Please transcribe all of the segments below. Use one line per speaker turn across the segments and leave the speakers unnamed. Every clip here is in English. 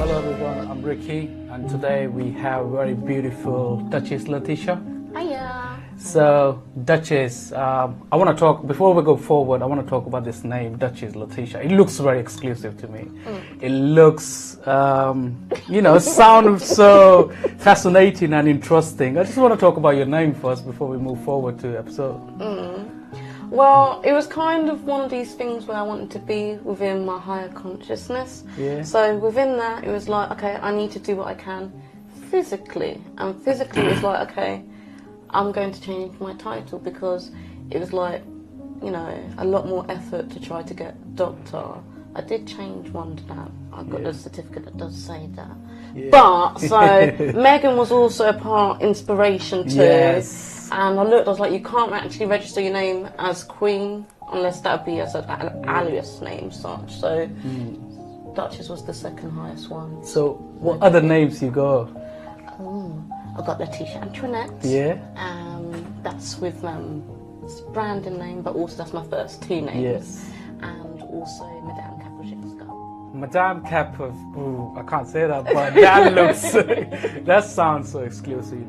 Hello everyone, I'm Ricky, and today we have very beautiful Dutchess Letitica.
Hiya.
So, Dutchess, I want to talk, before we go forward, I want to talk about this name, Dutchess Letitica. It looks very exclusive to me. It looks, sounds so fascinating and interesting. I just want to talk about your name first before we move forward to the episode.
Well, it was kind of one of these things where I wanted to be within my higher consciousness.
Yeah.
So within that, it was like, okay, I need to do what I can physically. And physically, it was like, okay, I'm going to change my title because it was like, a lot more effort to try to get doctor. I did change one to that. I got a certificate that does say that. Yeah. But, so, Megan was also a part inspiration too.
Yes.
And I was like, you can't actually register your name as Queen unless that would be as an alias name such. So, Dutchess was the second highest one.
So, what other names you got?
I got Letitia Antoinette.
Yeah.
That's with it's a branding name, but also that's my first two names.
Yes.
And also Madame Kapuscinska.
Madame Cap of, I can't say that, but that looks, that sounds so exclusive,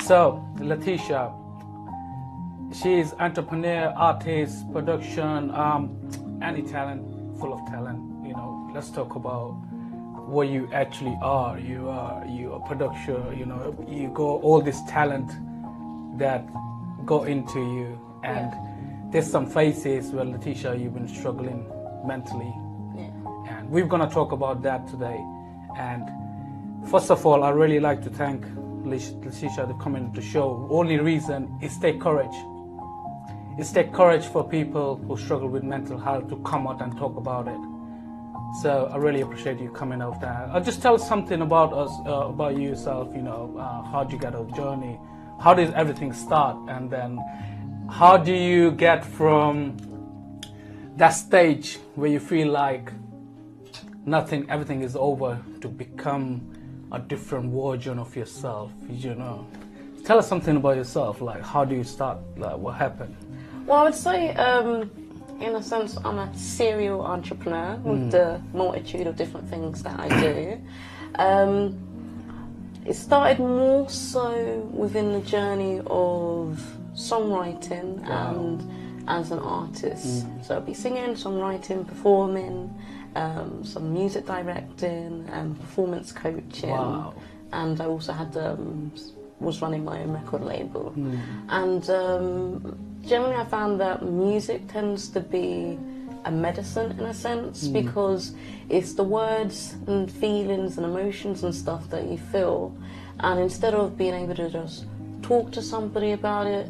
So, Letitia, she's entrepreneur, artist, production, any talent, full of talent, Let's talk about what you actually are. You are a producer, you got all this talent that go into you. And there's some phases where, Letitia, you've been struggling mentally. And we're going to talk about that today. And first of all, I really like to thank Letitia to come in to show. Only reason is take courage. It's take courage for people who struggle with mental health to come out and talk about it. So I really appreciate you coming out there. I'll just tell us something about us, about yourself. How did you get on the journey? How did everything start? And then how do you get from that stage where you feel like everything is over to become a different version of yourself, Tell us something about yourself, like how do you start, like what happened?
Well, I would say, in a sense, I'm a serial entrepreneur with the multitude of different things that I do. It started more so within the journey of songwriting and as an artist. So I'd be singing, songwriting, performing, some music directing and performance coaching.
Wow.
And I also had was running my own record label. And generally I found that music tends to be a medicine in a sense because it's the words and feelings and emotions and stuff that you feel, and instead of being able to just talk to somebody about it,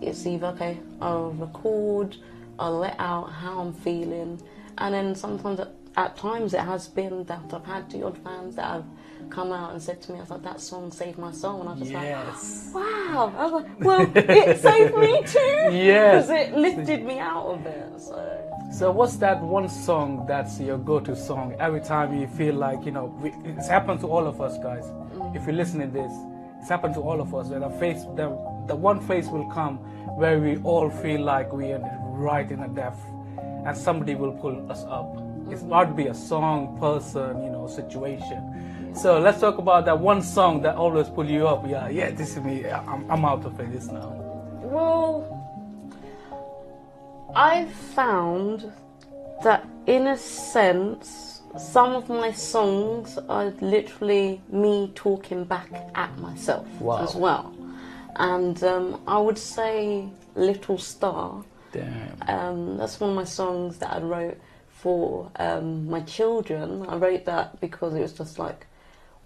it's either, okay, I'll record, I'll let out how I'm feeling, and then sometimes at times it has been that I've had the odd fans that have come out and said to me, I was like, that song saved my soul, and I was just like, wow. I was like, well, it saved me too, because it lifted me out of it. So
what's that one song that's your go-to song every time you feel like, it's happened to all of us, guys. If you listen to this, it's happened to all of us, where the one phase will come where we all feel like we are right in a depth and somebody will pull us up. It's not be a song, person, situation. So let's talk about that one song that always pull you up. Yeah, this is me. I'm out of it this now.
Well, I found that in a sense, some of my songs are literally me talking back at myself as well. And I would say Little Star.
Damn.
That's one of my songs that I wrote for my children. I wrote that because it was just like,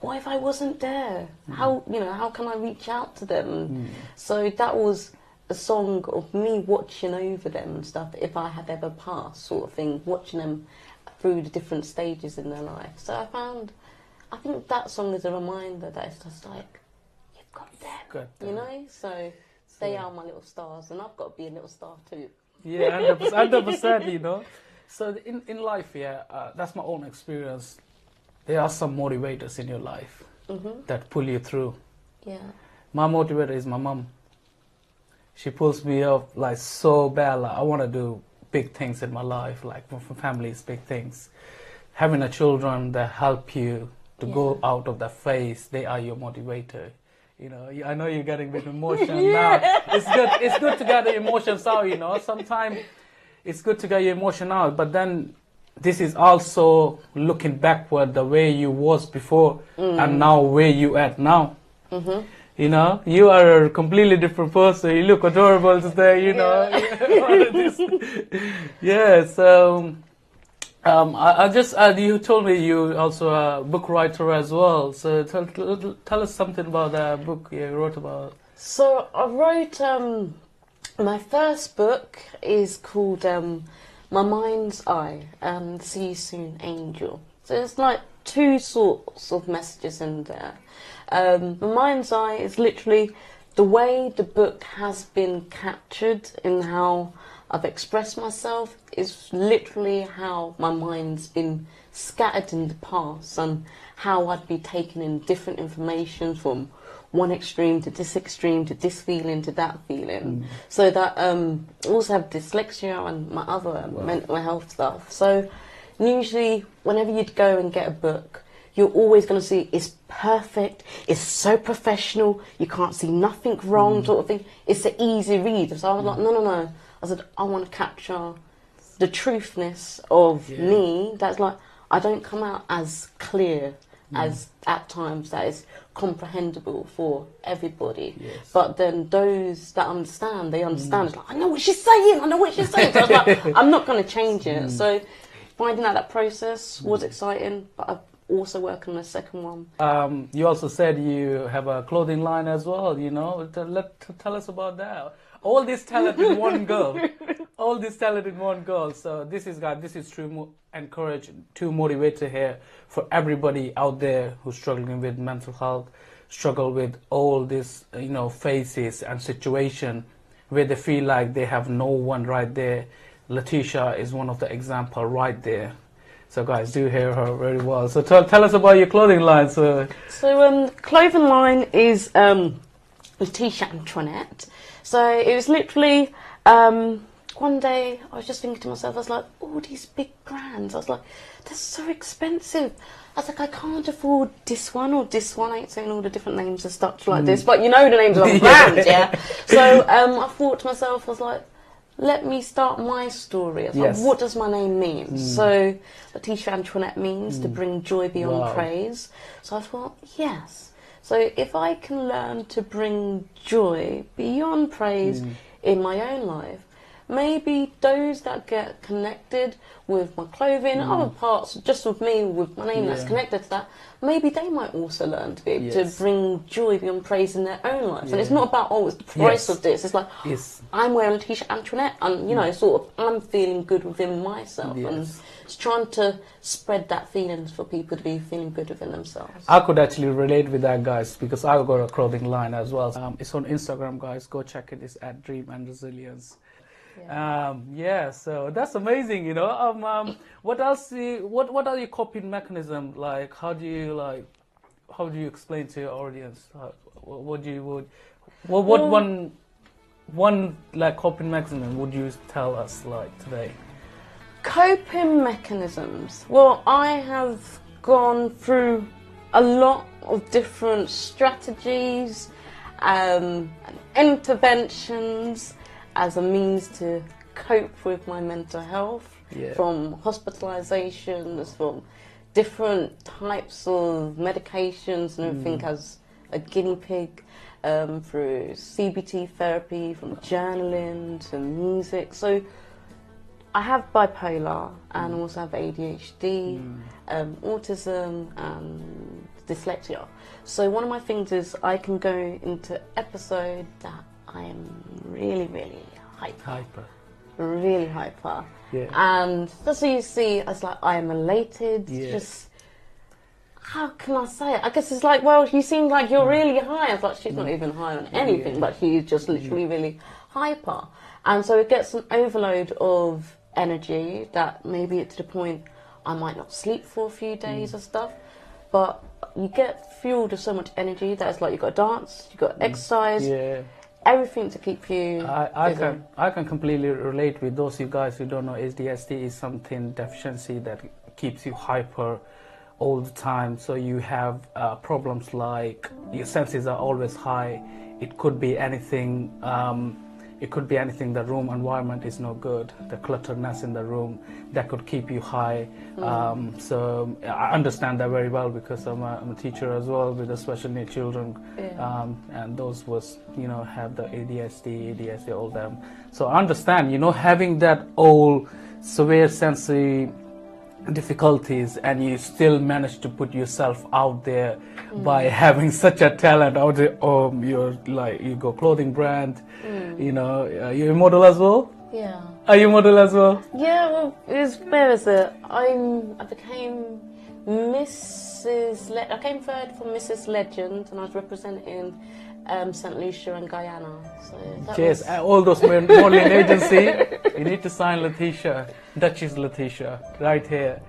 what if I wasn't there? How can I reach out to them? So that was a song of me watching over them and stuff, if I had ever passed, sort of thing, watching them through the different stages in their life. So I think that song is a reminder that it's just like, you've got them, So they are my little stars, and I've got to be a little star too.
Yeah, 100%, So in life, that's my own experience. There are some motivators in your life that pull you through.
Yeah.
My motivator is my mom. She pulls me up like so bad. Like, I want to do big things in my life, like for families, big things. Having a children that help you to go out of that phase. They are your motivator. You know, I know you're getting a bit emotional now. It's good to get the emotions out, you know. Sometimes it's good to get your emotion out, but then this is also looking backward, the way you was before and now where you at now. Mm-hmm. You know, you are a completely different person. You look adorable today, you know. Yeah, so I just, you told me you also a book writer as well. So tell us something about that book you wrote about.
So I wrote, my first book is called My Mind's Eye, See You Soon, Angel. So it's like two sorts of messages in there. My Mind's Eye is literally the way the book has been captured in how I've expressed myself is literally how my mind's been scattered in the past and how I'd be taking in different information from one extreme to this feeling to that feeling. So that I also have dyslexia and my other mental health stuff. So usually whenever you'd go and get a book, you're always going to see it's perfect, it's so professional, you can't see nothing wrong sort of thing. It's an easy read. So I was like, no. I said, I want to capture the truthness of me. That's like, I don't come out as clear as at times that is comprehensible for everybody. Yes. But then those that understand, they understand. It's like, I know what she's saying. So I was like, I'm not going to change it. So finding out that process was exciting, but I'm also working on a second one.
You also said you have a clothing line as well, you know. Tell us about that. All this talent in one girl. All this talent in one girl. So this is true encouraging, true motivator here for everybody out there who's struggling with mental health, struggle with all this, you know, phases and situation where they feel like they have no one right there. Letitia is one of the example right there. So guys, do hear her very well. So tell us about your clothing line. So
clothing line is Letitia Antoinette. So it was literally one day I was just thinking to myself, I was like, oh, these big brands. I was like, they're so expensive. I was like, I can't afford this one or this one. I ain't saying all the different names and stuff like this, but you know the names of the brands, yeah? So I thought to myself, I was like, let me start my story. I was like, what does my name mean? So Letitia Antoinette means to bring joy beyond praise. So I thought, yes. So if I can learn to bring joy beyond praise in my own life, maybe those that get connected with my clothing, other parts, just with me, with my name that's connected to that, maybe they might also learn to be able to bring joy beyond praise in their own lives. And it's not about, oh, it's the price of this. It's like, I'm wearing Letitia Antoinette and, you know, sort of, I'm feeling good within myself. And it's trying to spread that feelings for people to be feeling good within themselves.
I could actually relate with that, guys, because I've got a clothing line as well. It's on Instagram, guys. Go check it. It's at Dream and Resilience. So that's amazing, you know. What else? What are your coping mechanisms like? How do you explain to your audience? What one like coping mechanism would you tell us like today?
Coping mechanisms. Well, I have gone through a lot of different strategies and interventions as a means to cope with my mental health, from hospitalizations, from different types of medications and everything as a guinea pig, through CBT therapy, from journaling to music. So I have bipolar and also have ADHD, autism and dyslexia. So one of my things is I can go into episode that I am really, really hyper. Really hyper. Yeah. And just so you see, it's like I am elated. Just, how can I say it? I guess it's like, well, you seem like you're really high. I was like, she's not even high on anything, but she's just literally really hyper. And so it gets an overload of energy that maybe to the point I might not sleep for a few days or stuff. But you get fueled with so much energy that it's like you've got to dance, you've got to exercise. Everything to keep you.
I can completely relate with those of you guys who don't know. ADHD is something deficiency that keeps you hyper all the time, so you have problems like your senses are always high. It could be anything. It could be anything. The room environment is no good. The clutteredness in the room that could keep you high. So I understand that very well because I'm a teacher as well with the special needs children, and those was have the ADHD, all them. So I understand having that all severe sensory difficulties, and you still manage to put yourself out there by having such a talent out there. You're like, you go clothing brand, you're a model as well.
Yeah.
Are you a model as well?
Yeah. Well, where is it? I became Mrs. I came third for Mrs. Legend, and I was representing St. Lucia and Guyana. So that
Cheers.
was...
All those modeling agency, you need to sign Letitia, Dutchess Letitia, right here.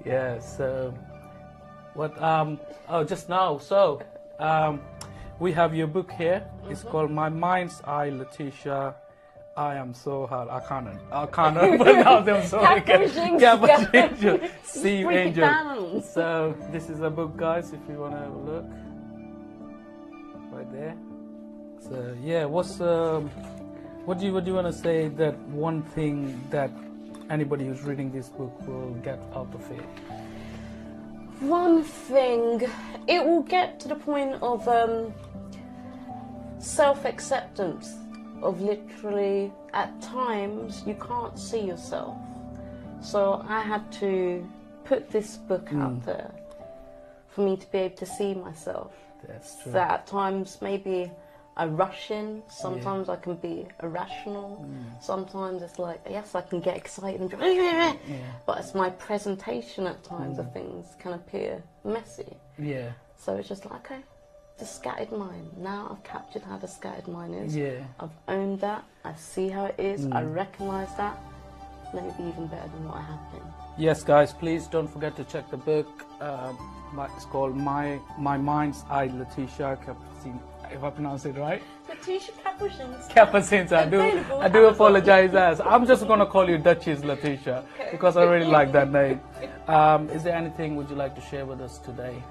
Yeah. So, what? Just now. So, we have your book here. It's called My Mind's Eye, Letitia. I am so hard. I can't pronounce them. Sorry. Capuchin. See you, Angel. So this is a book, guys. If you want to have a look. Right there. So yeah, what do you want to say, that one thing that anybody who's reading this book will get out of it?
One thing, it will get to the point of self-acceptance, of literally at times you can't see yourself. So I had to put this book out there for me to be able to see myself.
That's true.
That at times maybe I rush in, sometimes I can be irrational, sometimes it's like, yes, I can get excited and but it's my presentation at times of things can appear messy.
Yeah.
So it's just like, okay, the scattered mind. Now I've captured how the scattered mind is.
Yeah.
I've owned that. I see how it is. I recognise that. Let me be even better than what I have been.
Yes, guys, please don't forget to check the book. It's called My Mind's Eye, Letitia Capuchin. If I pronounce it right.
Letitia Capuchin's.
Capuchin. I do apologize. As I'm just gonna call you Dutchess Letitia because I really like that name. Is there anything would you like to share with us today?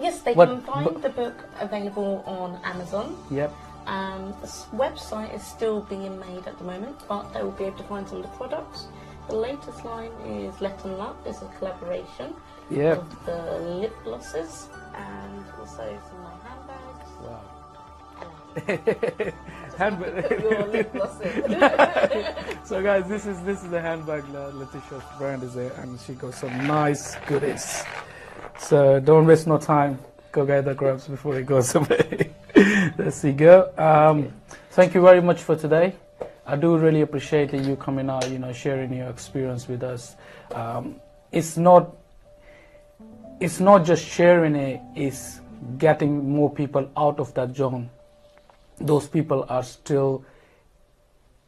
Yes, they can find the book available on Amazon.
Yep.
The website is still being made at the moment, but they will be able to find some of the products. The latest line is Let and Love. It's a collaboration of the lip glosses and also some of my handbags.
Wow.
Your lip glosses.
So guys, this is the handbag Letitia's brand is there, and she got some nice goodies. So don't waste no time. Go get the grabs before it goes away. There you go. Thank you very much for today. I do really appreciate you coming out, sharing your experience with us. It's not just sharing it, it's getting more people out of that zone. Those people are still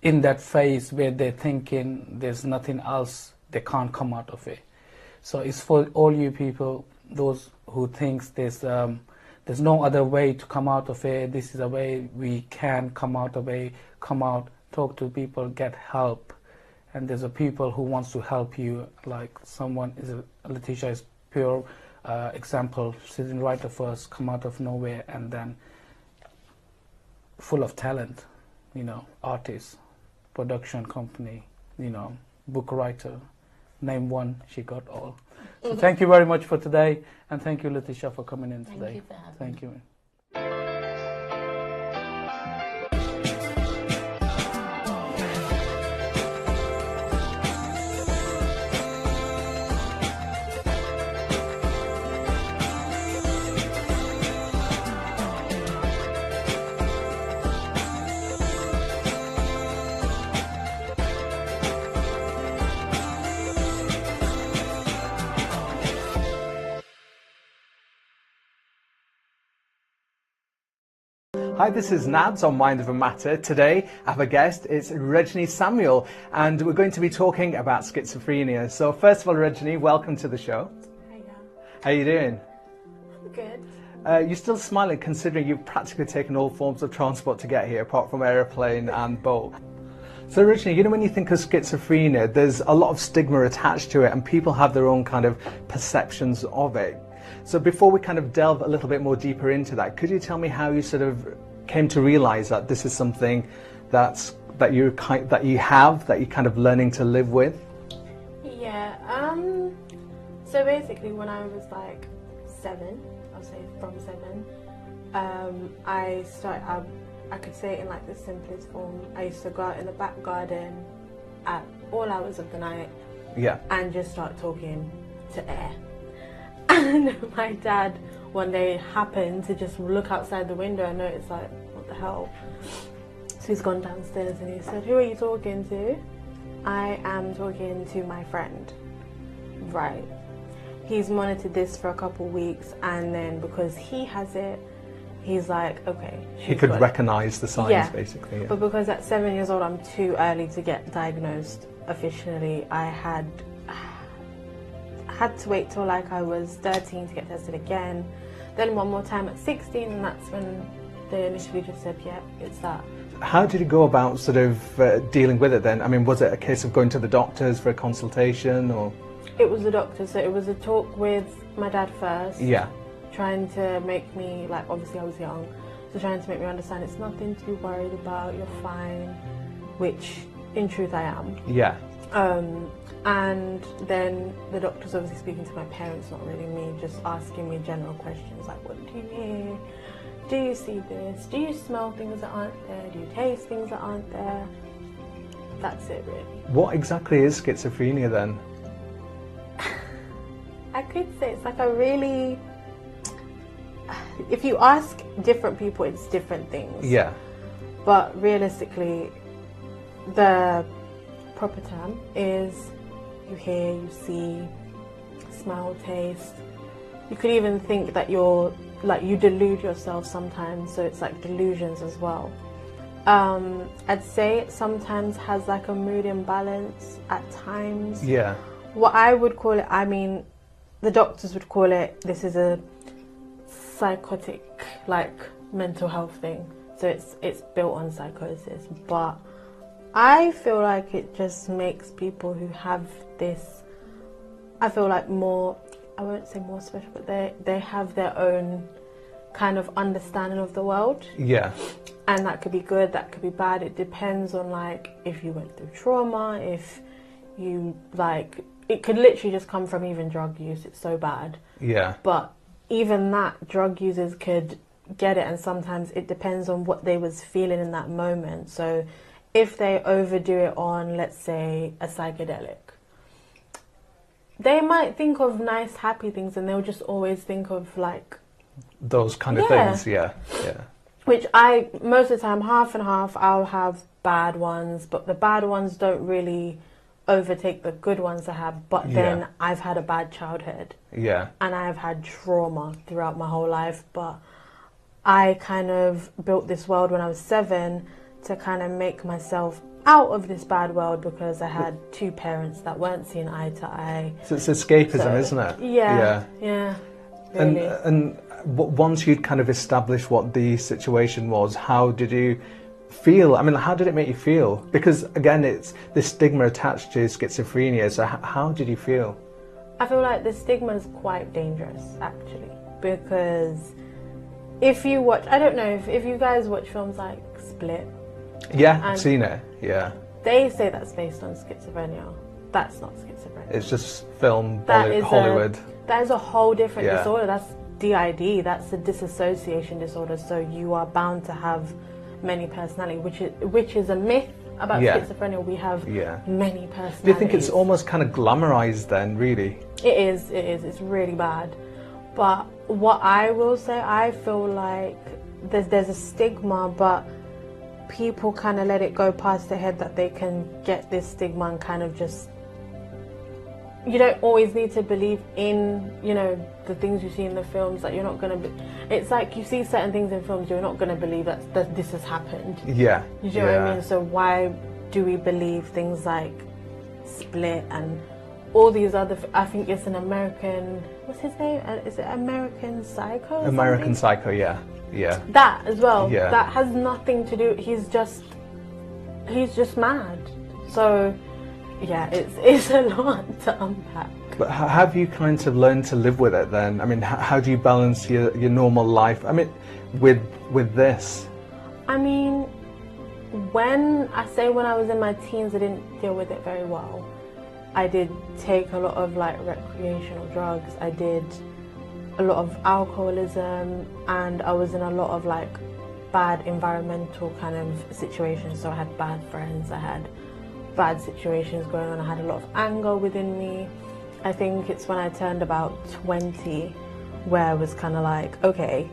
in that phase where they're thinking there's nothing else, they can't come out of it. So it's for all you people, those who thinks there's no other way to come out of it. This is a way we can come out of it. Come out, talk to people, get help. And there's a people who wants to help you. Like Letitia is pure example, sitting right of us, come out of nowhere, and then full of talent, artist, production company, book writer, name one, she got all. So thank you very much for today, and thank you, Letitia, for coming in today.
Thank you for having me.
Thank you.
Hi, this is Nads on Mind Over Matter. Today I have a guest, it's Rajni Samuel, and we're going to be talking about schizophrenia. So first of all, Rajni, welcome to the show.
Hiya.
How are you doing?
I'm good.
You're still smiling considering you've practically taken all forms of transport to get here, apart from aeroplane and boat. So originally, when you think of schizophrenia, there's a lot of stigma attached to it, and people have their own kind of perceptions of it. So before we kind of delve a little bit more deeper into that, could you tell me how you sort of came to realize that this is something that you're kind of learning to live with?
Yeah. So basically, when I was like 7, I'll say from 7, I could say it in like the simplest form. I used to go out in the back garden at all hours of the night,
Yeah.
and just start talking to air. And my dad one day happened to just look outside the window and notice like, what the hell? So he's gone downstairs and he said, "Who are you talking to?" "I am talking to my friend." Right. He's monitored this for a couple weeks, and then because he has it, he's like, okay.
He could recognize the signs, basically. Yeah.
But because at 7 years old, I'm too early to get diagnosed officially, I had to wait till like I was 13 to get tested again. Then one more time at 16, and that's when they initially just said, yeah, it's that.
How did you go about sort of dealing with it then? I mean, was it a case of going to the doctors for a consultation, or?
It was the doctor, so it was a talk with my dad first.
Yeah.
Trying to make me, like, obviously I was young, so trying to make me understand it's nothing to be worried about, you're fine, which in truth I am.
Yeah.
And then the doctor's obviously speaking to my parents, not really me, just asking me general questions like, what do you hear? Do you see this? Do you smell things that aren't there? Do you taste things that aren't there? That's it, really.
What exactly is schizophrenia then?
I could say it's like a really... If you ask different people, it's different things.
Yeah.
But realistically, the proper term is you hear, you see, smell, taste. You could even think that you're, like, you delude yourself sometimes, so it's like delusions as well. I'd say it sometimes has like a mood imbalance at times.
Yeah.
What I would call it, I mean, the doctors would call it, this is a psychotic, like, mental health thing. So it's built on psychosis. But I feel like it just makes people who have this, I feel like more, I won't say more special, but they have their own kind of understanding of the world.
Yeah.
And that could be good, that could be bad. It depends on, like, if you went through trauma, if you, like, it could literally just come from even drug use. It's so bad.
Yeah.
But even that, drug users could get it, and sometimes it depends on what they was feeling in that moment. So if they overdo it on, let's say, a psychedelic, they might think of nice, happy things, and they'll just always think of, like,
those kind of things. Yeah. Yeah.
Which most of the time, half and half, I'll have bad ones, but the bad ones don't really overtake the good ones I have. But then I've had a bad childhood.
Yeah.
And I've had trauma throughout my whole life. But I kind of built this world when I was 7 to kind of make myself out of this bad world, because I had 2 parents that weren't seeing eye to eye.
So it's escapism, isn't it?
Yeah. Yeah. Really.
And once you'd kind of established what the situation was, how did you feel? I mean, how did it make you feel? Because again, it's this stigma attached to schizophrenia. So how did you feel?
I feel like the stigma is quite dangerous, actually, because if you watch, I don't know if you guys watch films like Split.
Yeah, I've seen it. Yeah.
They say that's based on schizophrenia. That's not schizophrenia.
It's just film,
That
Hollywood.
That is a whole different
Yeah.
disorder. That's DID. That's a dissociation disorder. So you are bound to have many personalities, which is a myth about schizophrenia. We have many personalities.
Do you think it's almost kind of glamorized then, really?
It is. It's really bad. But what I will say, I feel like there's a stigma, but people kind of let it go past their head that they can get this stigma and kind of just... You don't always need to believe in, the things you see in the films. That you're not going to... It's like you see certain things in films, you're not going to believe that this has happened.
Yeah.
You know what I mean? So why do we believe things like Split and all these other... I think it's an American... What's his name? Is it American Psycho?
American Psycho, yeah. Yeah.
That as well.
Yeah.
That has nothing to do... He's just he's just mad. So yeah, it's a lot to unpack.
But have you kind of learned to live with it then? I mean, how do you balance your normal life? I mean, with this?
I mean, when I was in my teens, I didn't deal with it very well. I did take a lot of like recreational drugs. I did a lot of alcoholism, and I was in a lot of like bad environmental kind of situations. So I had bad friends, I had bad situations going on, I had a lot of anger within me. I think it's when I turned about 20 where I was kind of like, okay,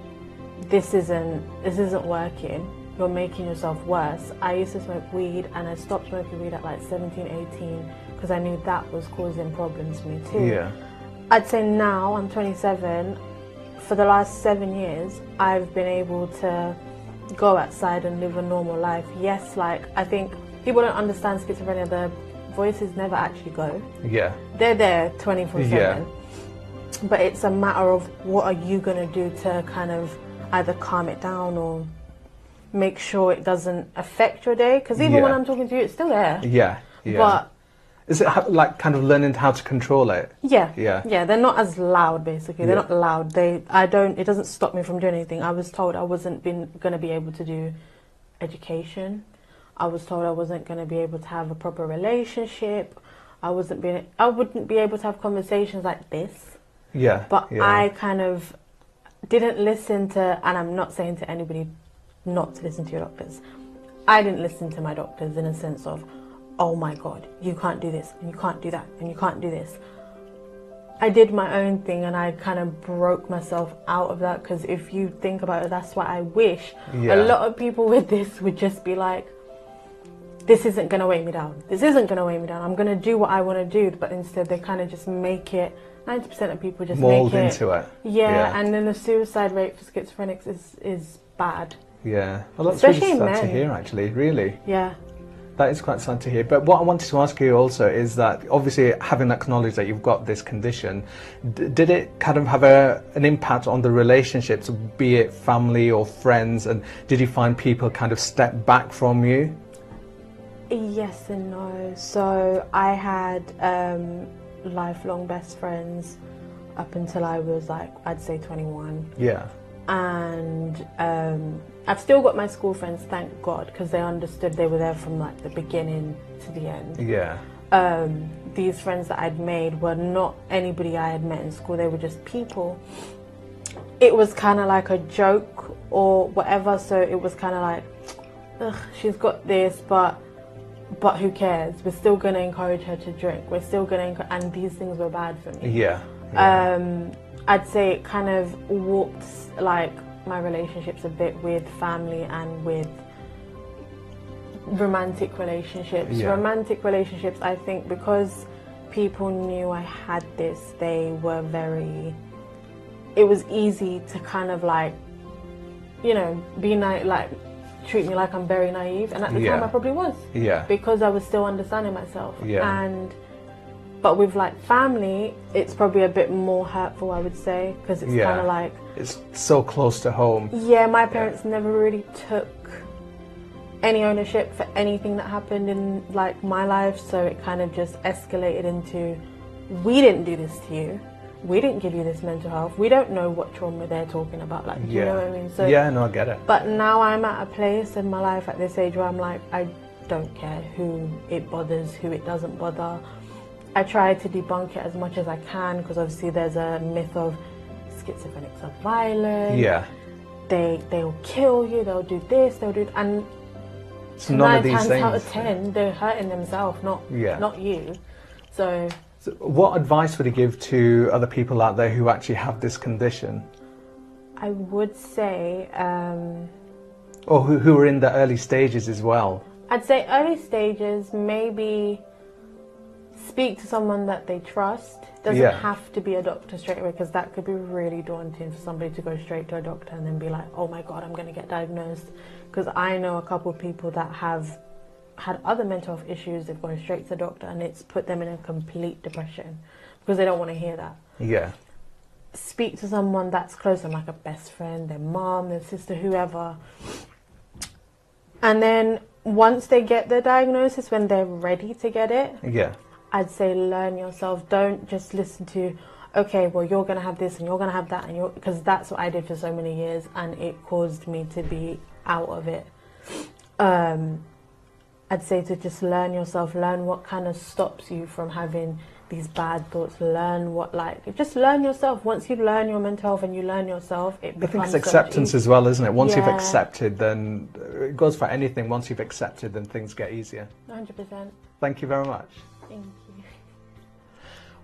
this isn't working. You're making yourself worse. I used to smoke weed, and I stopped smoking weed at like 17, 18 because I knew that was causing problems for me too.
Yeah.
I'd say now I'm 27. For the last 7 years, I've been able to go outside and live a normal life. Yes, like I think people don't understand schizophrenia. The voices never actually go.
Yeah.
They're there 24/7.
Yeah.
But it's a matter of what are you going to do to kind of either calm it down or make sure it doesn't affect your day. Because even when I'm talking to you, it's still there.
Yeah. Yeah.
But
is it like kind of learning how to control it?
Yeah.
Yeah.
Yeah, they're not as loud basically. They're not loud. It doesn't stop me from doing anything. I was told I wasn't going to be able to do education. I was told I wasn't going to be able to have a proper relationship. I wouldn't be able to have conversations like this.
Yeah.
But I kind of didn't listen to, and I'm not saying to anybody not to listen to your doctors. I didn't listen to my doctors in a sense of, oh my God, you can't do this, and you can't do that, and you can't do this. I did my own thing, and I kind of broke myself out of that, because if you think about it, that's why I wish a lot of people with this would just be like, this isn't going to weigh me down. This isn't going to weigh me down. I'm going to do what I want to do. But instead, they kind of just make it, 90% of people just
mold
make it.
into it.
Yeah, and then the suicide rate for schizophrenics is bad.
Yeah. Well, that's
Especially
really sad to
men.
hear, actually, really.
Yeah.
That is quite sad to hear. But what I wanted to ask you also is that, obviously, having acknowledged that you've got this condition, did it kind of have an impact on the relationships, be it family or friends? And did you find people kind of step back from you?
Yes and no. So I had lifelong best friends up until I was like, I'd say 21.
Yeah.
And I've still got my school friends, thank God, because they understood. They were there from like the beginning to the end.
Yeah.
These friends that I'd made were not anybody I had met in school. They were just people. It was kind of like a joke or whatever. So it was kind of like, ugh, she's got this, but who cares? We're still going to encourage her to drink. We're still going to, and these things were bad for me.
Yeah.
I'd say it kind of warped like my relationships a bit with family and with romantic relationships.
Yeah.
Romantic relationships, I think, because people knew I had this, they were very, it was easy to kind of like, you know, be like, treat me like I'm very naive, and at the time I probably was.
Yeah.
Because I was still understanding myself.
Yeah.
But with like family, it's probably a bit more hurtful, I would say, because it's kind of like,
it's so close to home.
Yeah, my parents never really took any ownership for anything that happened in like my life, so it kind of just escalated into, we didn't do this to you. We didn't give you this mental health. We don't know what trauma they're talking about. Like, you know what I mean? So
no, I get it.
But now I'm at a place in my life at this age where I'm like, I don't care who it bothers, who it doesn't bother. I try to debunk it as much as I can, because obviously there's a myth of schizophrenics are violent.
Yeah.
They'll kill you. They'll do this. They'll do, and
So none of
9
these
times
things.
out of 10, they're hurting themselves, not you. So
what advice would you give to other people out there who actually have this condition?
I would say,
or who are in the early stages as well?
I'd say early stages, maybe speak to someone that they trust. Doesn't have to be a doctor straight away, because that could be really daunting for somebody to go straight to a doctor and then be like, oh my God, I'm going to get diagnosed. Because I know a couple of people that have had other mental health issues, they've gone straight to the doctor and it's put them in a complete depression because they don't want to hear that.
Yeah.
Speak to someone that's close, like a best friend, their mom, their sister, whoever. And then once they get the diagnosis, when they're ready to get it,
Yeah.
I'd say learn yourself. Don't just listen to, okay, well, you're going to have this and you're going to have that, and because that's what I did for so many years, and it caused me to be out of it. I'd say to just learn yourself, learn what kind of stops you from having these bad thoughts, just learn yourself. Once you learn your mental health and you learn yourself, it becomes
I think it's
so much
acceptance
easier.
as well, isn't it? Once you've
Yeah.
accepted, then it goes for anything. Once you've accepted, then things get easier.
100%.
Thank you very much.
Thank you.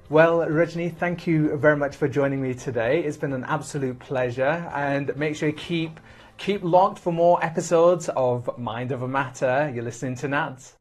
Well, Rajni, thank you very much for joining me today. It's been an absolute pleasure, and make sure you keep locked for more episodes of Mind Over Matter. You're listening to Nads.